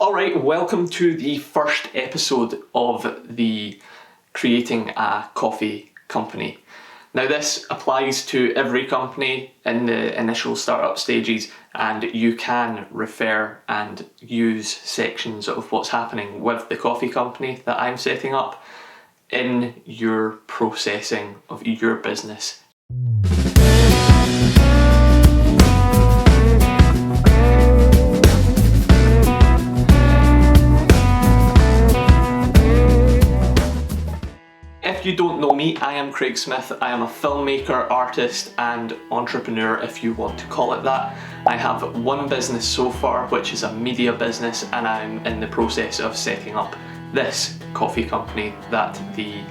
Alright, welcome to the first episode of the Creating a Coffee Company. Now this applies to every company in the initial startup stages, and you can refer and use sections of what's happening with the coffee company that I'm setting up in your processing of your business. If you don't know me, I am Craig Smith. I am a filmmaker, artist and entrepreneur, if you want to call it that. I have one business so far, which is a media business, and I'm in the process of setting up this coffee company that the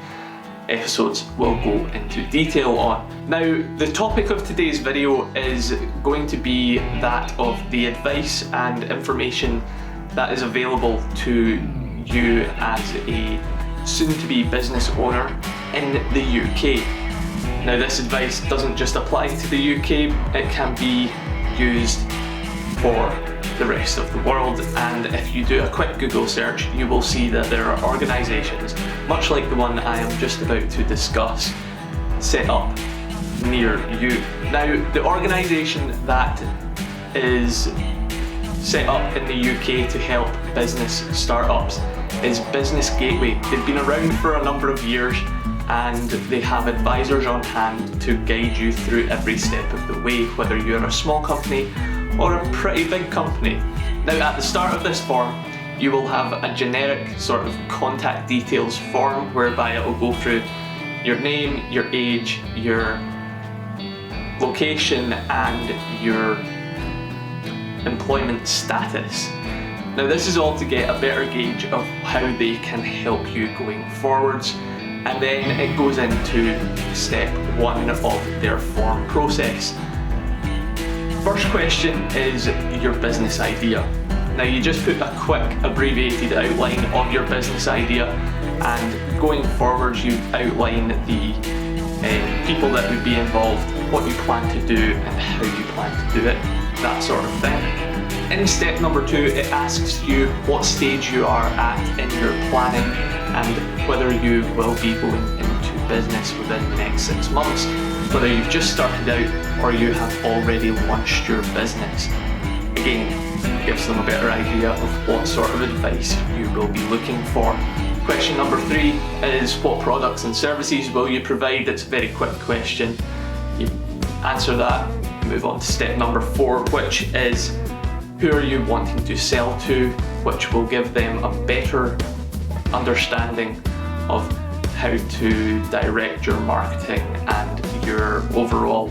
episodes will go into detail on. Now, the topic of today's video is going to be that of the advice and information that is available to you as a soon-to-be business owner in the UK. Now, this advice doesn't just apply to the UK, it can be used for the rest of the world, and if you do a quick Google search, you will see that there are organisations, much like the one I am just about to discuss, set up near you. Now, the organisation that is set up in the UK to help business startups is Business Gateway. They've been around for a number of years and they have advisors on hand to guide you through every step of the way, whether you're a small company or a pretty big company. Now, at the start of this form, you will have a generic sort of contact details form whereby it will go through your name, your age, your location and your employment status. Now, this is all to get a better gauge of how they can help you going forwards, and then it goes into step one of their form process. First question is your business idea. Now, you just put a quick abbreviated outline of your business idea, and going forwards you outline the people that would be involved, what you plan to do and how you plan to do it, that sort of thing. In step number two, it asks you what stage you are at in your planning and whether you will be going into business within the next 6 months, whether you've just started out or you have already launched your business. Again, it gives them a better idea of what sort of advice you will be looking for. Question number three is what products and services will you provide? It's a very quick question. You answer that, move on to step number four, which is who are you wanting to sell to, which will give them a better understanding of how to direct your marketing and your overall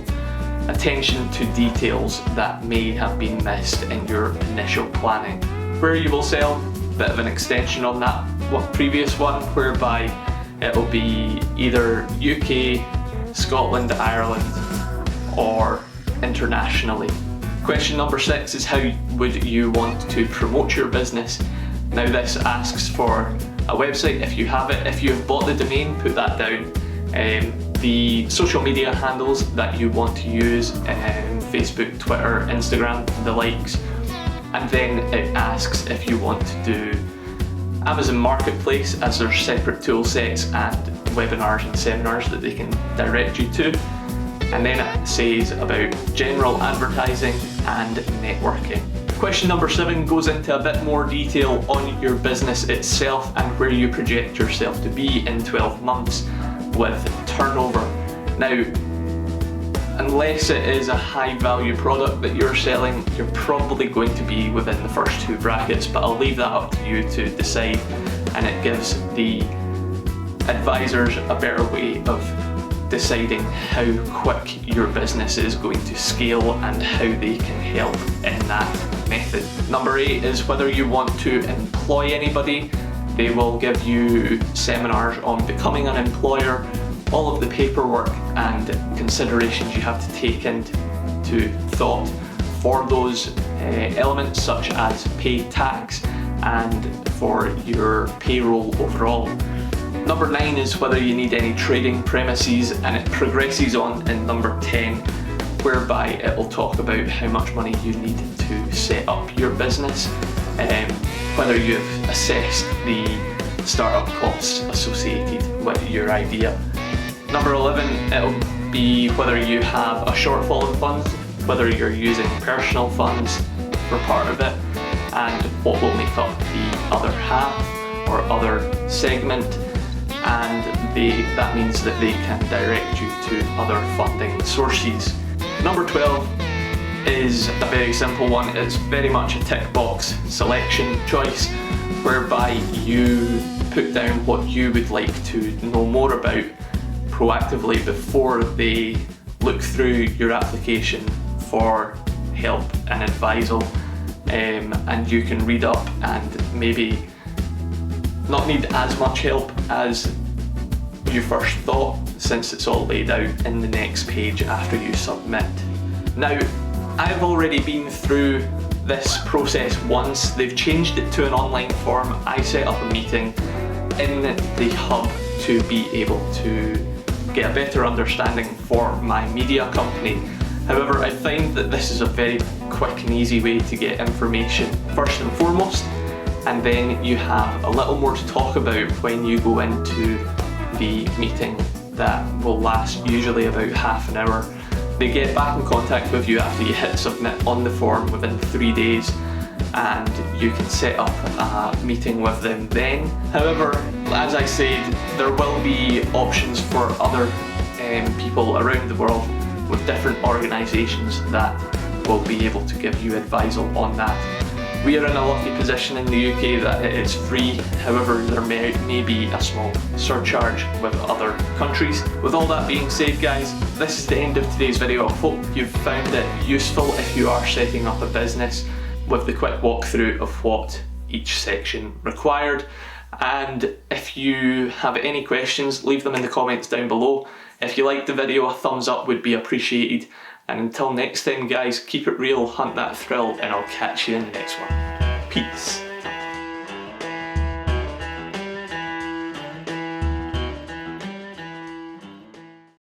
attention to details that may have been missed in your initial planning. Where you will sell, bit of an extension on that previous one, whereby it will be either UK, Scotland, Ireland, or internationally. Question number six is how would you want to promote your business? Now, this asks for a website if you have it. If you have bought the domain, put that down. The social media handles that you want to use, Facebook, Twitter, Instagram, the likes. And then it asks if you want to do Amazon Marketplace, as there's separate tool sets and webinars and seminars that they can direct you to. And then it says about general advertising and networking. Question number seven goes into a bit more detail on your business itself and where you project yourself to be in 12 months with turnover. Now, unless it is a high value product that you're selling, you're probably going to be within the first two brackets, but I'll leave that up to you to decide, and it gives the advisors a better way of deciding how quick your business is going to scale and how they can help in that method. Number eight is whether you want to employ anybody. They will give you seminars on becoming an employer, all of the paperwork and considerations you have to take into thought for those elements, such as paid tax and for your payroll overall. Number 9 is whether you need any trading premises, and it progresses on in number 10, whereby it will talk about how much money you need to set up your business. whether you've assessed the startup costs associated with your idea. Number 11, it'll be whether you have a shortfall in funds, whether you're using personal funds for part of it, and what will make up the other half or other segment, and that means that they can direct you to other funding sources. Number 12 is a very simple one. It's very much a tick box selection choice, whereby you put down what you would like to know more about proactively before they look through your application for help and advisal, and you can read up and maybe not need as much help as you first thought, since it's all laid out in the next page after you submit. Now, I've already been through this process once. They've changed it to an online form. I set up a meeting in the hub to be able to get a better understanding for my media company. However, I find that this is a very quick and easy way to get information first and foremost, and then you have a little more to talk about when you go into the meeting that will last usually about half an hour. They get back in contact with you after you hit submit on the form within 3 days, and you can set up a meeting with them then. However, as I said, there will be options for other people around the world with different organisations that will be able to give you advisal on that. We are in a lucky position in the UK that it is free. However, there may be a small surcharge with other countries. With all that being said, guys, this is the end of today's video. I hope you've found it useful if you are setting up a business, with the quick walkthrough of what each section required. And if you have any questions, leave them in the comments down below. If you liked the video, a thumbs up would be appreciated. And until next time, guys, keep it real, hunt that thrill, and I'll catch you in the next one. Peace.